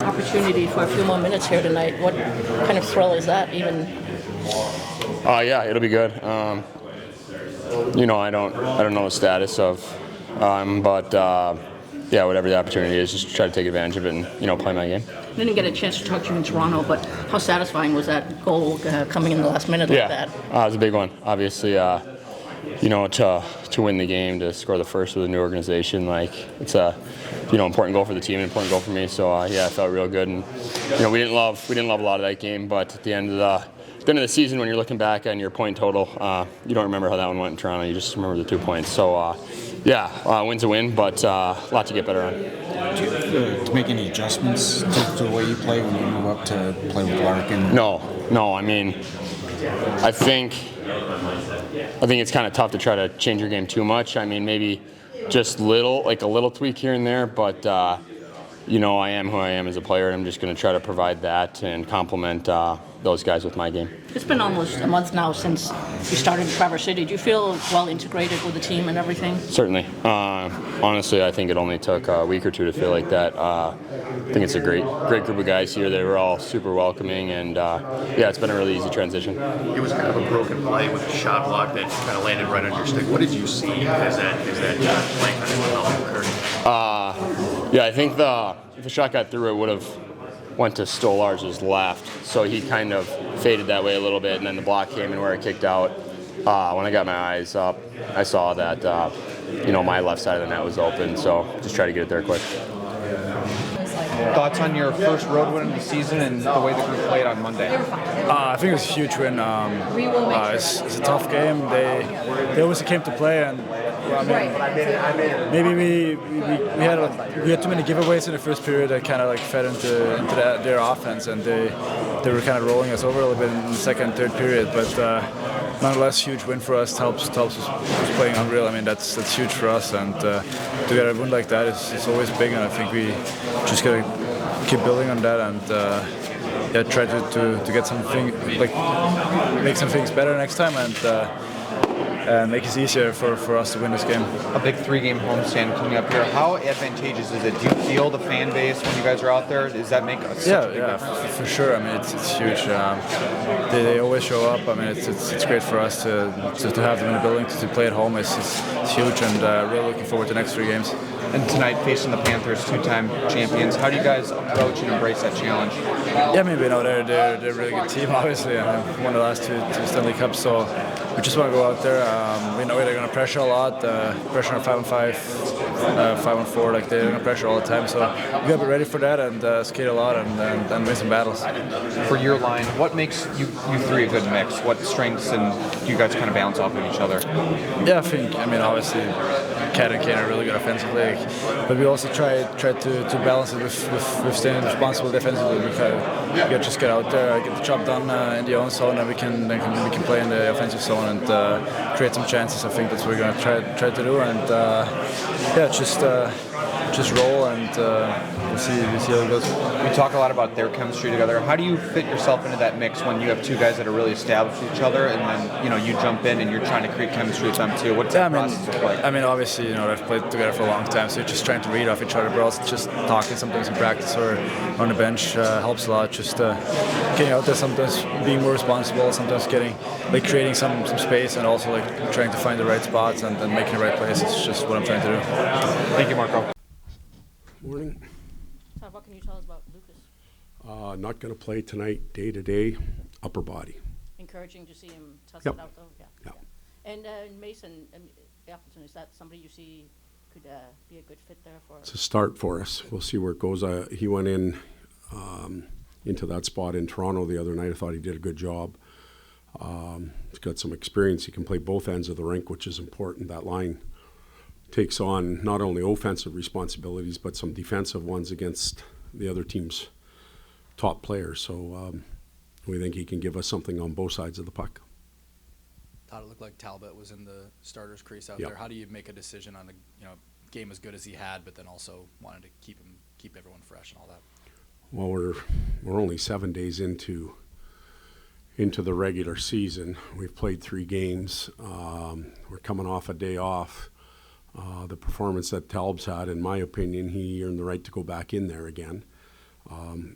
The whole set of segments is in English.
opportunity for a few more minutes here tonight. What kind of thrill is that even? Yeah, it'll be good. You know, I don't know the status of, but yeah, whatever the opportunity is, just try to take advantage of it and, you know, play my game. I didn't get a chance to talk to you in Toronto, but how satisfying was that goal coming in the last minute like that? Yeah, it was a big one. Obviously, you know, to win the game, to score the first with a new organization, like it's a, you know, important goal for the team, an important goal for me. So yeah, it felt real good, and you know, we didn't love a lot of that game, but at the end of the season, when you're looking back on your point total, you don't remember how that one went in Toronto. You just remember the 2 points. So yeah, win's a win, but a lot to get better on. Do you have to make any adjustments to the way you play when you move up to play with Larkin? No. I mean, I think it's kind of tough to try to change your game too much. I mean, maybe just a little tweak here and there, but you know, I am who I am as a player, and I'm just going to try to provide that and complement those guys with my game. It's been almost a month now since you started in Traverse City. Do you feel well integrated with the team and everything? Certainly. Honestly, I think it only took a week or two to feel like that. I think it's a great group of guys here. They were all super welcoming, and yeah, it's been a really easy transition. It was kind of a broken play with a shot block that kind of landed right on your stick. What did you see as that play kind of occurred? Yeah, I think if the shot got through, it would have went to Stolarz' left, so he kind of faded that way a little bit, and then the block came in where it kicked out. When I got my eyes up, I saw that you know, my left side of the net was open, so just try to get it there quick. Thoughts on your first road win of the season and the way the group played on Monday? I think it was a huge win. It's a tough game. They obviously came to play, and maybe we had too many giveaways in the first period that kind of like fed into their offense, and they were kind of rolling us over a little bit in the second, third period. But nonetheless, huge win for us. Helps us playing unreal. I mean, that's huge for us, and to get a win like that is always big. And I think we just gotta keep building on that, and yeah, try to get something, like make some things better next time, and make it easier for us to win this game. A big 3-game homestand coming up here. How advantageous is it? Do you feel the fan base when you guys are out there? Does that make a big difference? For sure. I mean, it's huge. They always show up. I mean, it's great for us to have them in the building, to play at home. It's huge, and really looking forward to the next 3 games. And tonight, facing the Panthers, 2-time champions, how do you guys approach and embrace that challenge? Yeah, I mean, we know they're a really good team, obviously. I mean, won the last two Stanley Cups, so we just want to go out there. We know they're going to pressure a lot, pressure on 5-on-5, 5-on-4, like they're going to pressure all the time. So we got to be ready for that and skate a lot and win some battles. For your line, what makes you three a good mix? What strengths and do you guys kind of bounce off of each other? Yeah, I mean, obviously, Kat and Kane are really good offensively, but we also try to balance it with staying responsible defensively. We gotta just get out there, get the job done in the own zone, and we can play in the offensive zone and create some chances. I think that's what we're gonna try to do, and yeah, just roll and we'll see how it goes. We talk a lot about their chemistry together. How do you fit yourself into that mix when you have two guys that are really established with each other, and then you jump in and you're trying to create chemistry with them too? What's that process look like? I mean, obviously, they've played together for a long time, so you're just trying to read off each other, but also just talking sometimes in practice or on the bench helps a lot. Just getting out there, sometimes being more responsible, sometimes creating some space, and also trying to find the right spots and making the right plays. It's just what I'm trying to do. Thank you, Marco. Morning. Todd, what can you tell us about Lucas? Not going to play tonight, day-to-day, upper body. Encouraging to see him test Yep. it out, though? Yeah. And Mason, Appleton, is that somebody you see could be a good fit there for? It's a start for us. We'll see where it goes. He went into that spot in Toronto the other night. I thought he did a good job. He's got some experience. He can play both ends of the rink, which is important. That line takes on not only offensive responsibilities, but some defensive ones against the other team's top players. So we think he can give us something on both sides of the puck. Thought it looked like Talbot was in the starter's crease out Yep. there. How do you make a decision on a game as good as he had, but then also wanted to keep everyone fresh and all that? Well, we're only 7 days into the regular season. We've played 3 games. We're coming off a day off. The performance that Talb's had, in my opinion, he earned the right to go back in there again.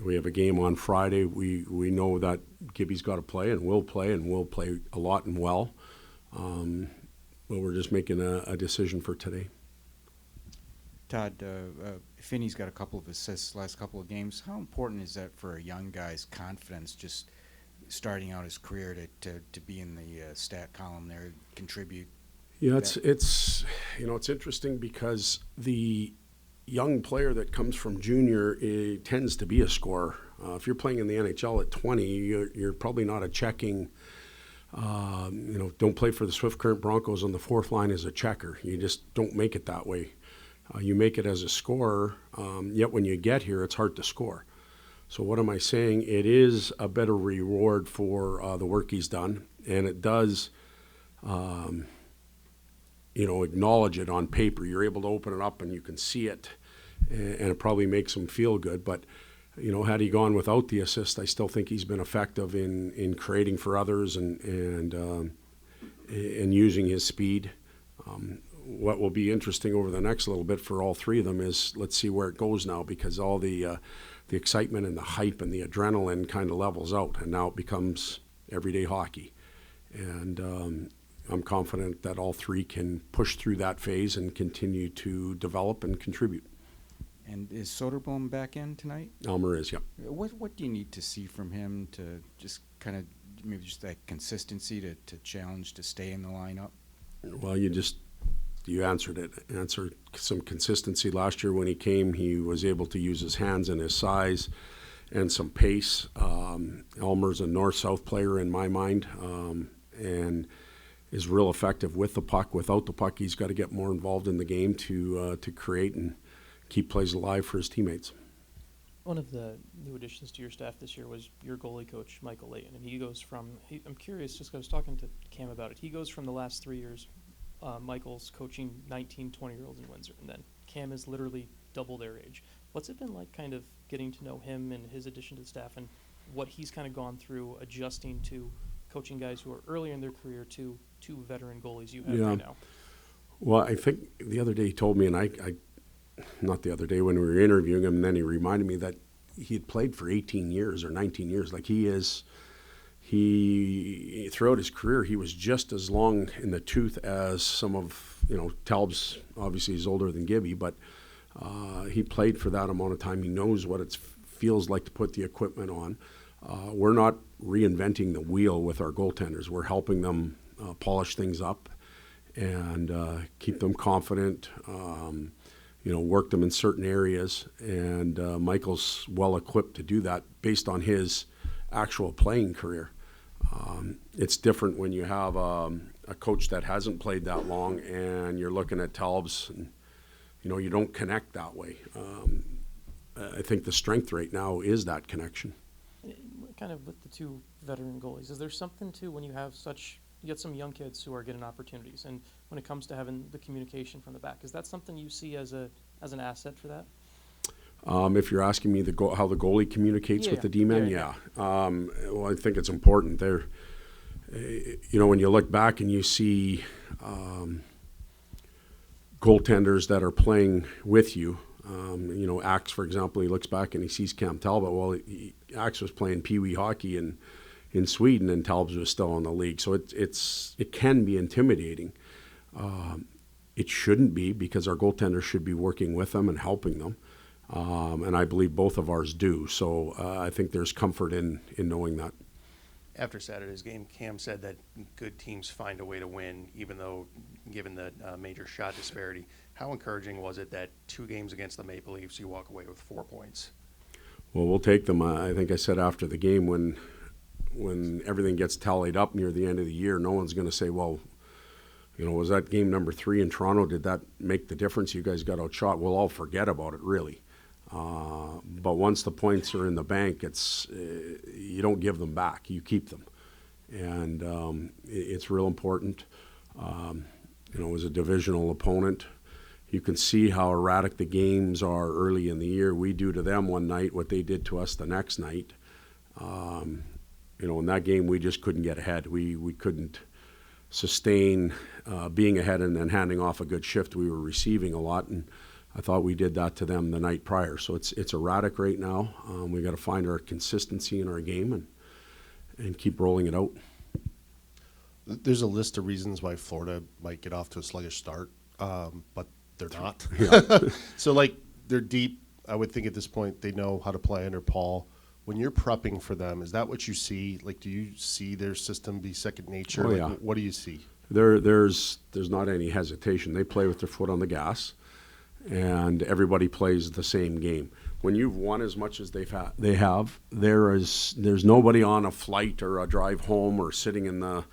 We have a game on Friday. We know that Gibby's got to play and will play a lot and well. But we're just making a decision for today. Todd, Finney's got a couple of assists last couple of games. How important is that for a young guy's confidence, just starting out his career, to be in the stat column there, contribute? Yeah, it's interesting because the young player that comes from junior tends to be a scorer. If you're playing in the NHL at 20, you're probably not a checking. Don't play for the Swift Current Broncos on the fourth line as a checker. You just don't make it that way. You make it as a scorer, yet when you get here, it's hard to score. So what am I saying? It is a better reward for the work he's done, and it does, acknowledge it on paper. You're able to open it up and you can see it, and it probably makes him feel good. But, had he gone without the assist, I still think he's been effective in creating for others and using his speed. What will be interesting over the next little bit for all three of them is let's see where it goes now, because all the excitement and the hype and the adrenaline kind of levels out, and now it becomes everyday hockey. And I'm confident that all three can push through that phase and continue to develop and contribute. And is Soderblom back in tonight? Elmer is, yeah. What do you need to see from him to just kind of maybe just that consistency to challenge to stay in the lineup? Well, you answered some consistency. Last year when he came, he was able to use his hands and his size and some pace. Elmer's a north-south player in my mind, and is real effective with the puck. Without the puck, he's got to get more involved in the game to create and keep plays alive for his teammates. One of the new additions to your staff this year was your goalie coach, Michael Layton, and he goes from, I'm curious, just 'cause I was talking to Cam about it, he goes from the last 3 years, Michael's coaching 19, 20-year-olds in Windsor, and then Cam is literally double their age. What's it been like kind of getting to know him and his addition to the staff, and what he's kind of gone through adjusting to coaching guys who are earlier in their career to two veteran goalies you have right now? Well, I think the other day he told me, and I not the other day when we were interviewing him, and then he reminded me that he had played for 18 years or 19 years. Like he throughout his career, he was just as long in the tooth as some of, Talb's obviously he's older than Gibby, but he played for that amount of time. He knows what it feels like to put the equipment on. We're not reinventing the wheel with our goaltenders. We're helping them polish things up and keep them confident, work them in certain areas. And Michael's well equipped to do that based on his actual playing career. It's different when you have a coach that hasn't played that long and you're looking at Talbs and, you don't connect that way. I think the strength right now is that connection. Kind of with the two veteran goalies, is there something to when you have you get some young kids who are getting opportunities, and when it comes to having the communication from the back, is that something you see as an asset for that? If you're asking me how the goalie communicates with the D-men, well, I think it's important. When you look back and you see goaltenders that are playing with you, Axe, for example, he looks back and he sees Cam Talbot. Well, Axe was playing Pee-wee hockey in Sweden, and Talbot was still in the league. So it can be intimidating. It shouldn't be, because our goaltenders should be working with them and helping them. And I believe both of ours do. So I think there's comfort in knowing that. After Saturday's game, Cam said that good teams find a way to win, even though given the major shot disparity. How encouraging was it that 2 games against the Maple Leafs, you walk away with 4 points? Well, we'll take them. I think I said after the game, when everything gets tallied up near the end of the year, no one's going to say, well, was that game number 3 in Toronto? Did that make the difference? You guys got outshot. We'll all forget about it, really. But once the points are in the bank, you don't give them back. You keep them. And it's real important. As a divisional opponent, you can see how erratic the games are early in the year. We do to them one night what they did to us the next night. In that game, we just couldn't get ahead. We couldn't sustain being ahead and then handing off a good shift. We were receiving a lot, and I thought we did that to them the night prior. So it's erratic right now. We got to find our consistency in our game and keep rolling it out. There's a list of reasons why Florida might get off to a sluggish start, but they're not. Yeah. So, like, they're deep. I would think at this point they know how to play under Paul. When you're prepping for them, is that what you see? Like, do you see their system be second nature? Oh, Like, yeah. what do you see? There's not any hesitation. They play with their foot on the gas, and everybody plays the same game. When you've won as much as they have, there's nobody on a flight or a drive home or sitting in the,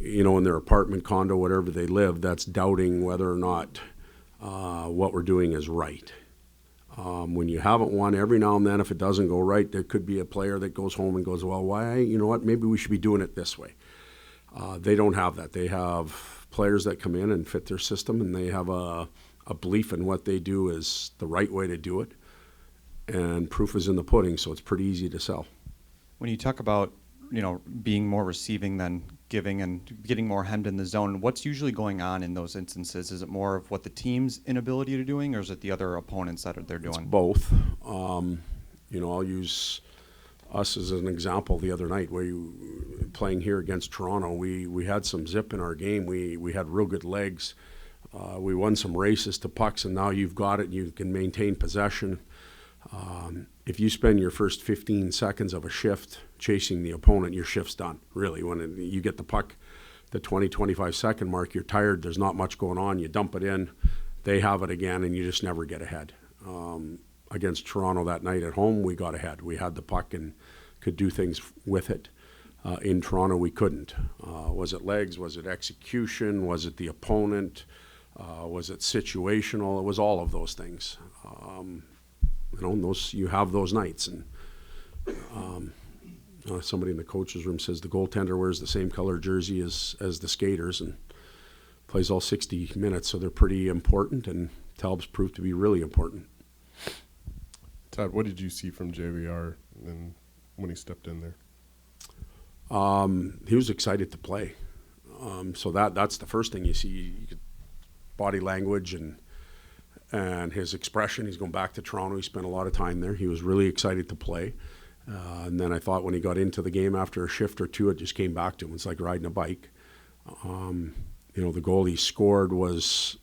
in their apartment, condo, whatever they live, that's doubting whether or not what we're doing is right. When you haven't won, every now and then, if it doesn't go right, there could be a player that goes home and goes, well, why? You know what? Maybe we should be doing it this way. They don't have that. They have players that come in and fit their system, and they have a belief in what they do is the right way to do it. And proof is in the pudding, so it's pretty easy to sell. When you talk about, being more receiving than giving and getting more hemmed in the zone, what's usually going on in those instances? Is it more of what the team's inability to doing, or is it the other opponents that they're doing? It's both. I'll use us as an example the other night where playing here against Toronto, we had some zip in our game. We had real good legs. We won some races to pucks, and now you've got it. You can maintain possession. If you spend your first 15 seconds of a shift chasing the opponent, your shift's done, really. When you get the puck, the 20, 25-second mark, you're tired, there's not much going on, you dump it in, they have it again, and you just never get ahead. Against Toronto that night at home, we got ahead. We had the puck and could do things with it. In Toronto, we couldn't. Was it legs? Was it execution? Was it the opponent? Was it situational? It was all of those things. You have those nights, and somebody in the coach's room says the goaltender wears the same color jersey as the skaters and plays all 60 minutes, so they're pretty important, and Talb's proved to be really important. Todd, what did you see from JVR and when he stepped in there? He was excited to play, so that's the first thing you see. Body language and his expression. He's going back to Toronto. He spent a lot of time there. He was really excited to play. And then I thought when he got into the game after a shift or two, it just came back to him. It's like riding a bike. The goal he scored was,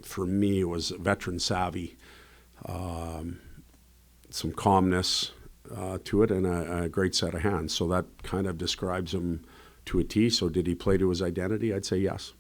for me, it was veteran savvy, some calmness to it, and a great set of hands. So that kind of describes him to a T. So did he play to his identity? I'd say yes.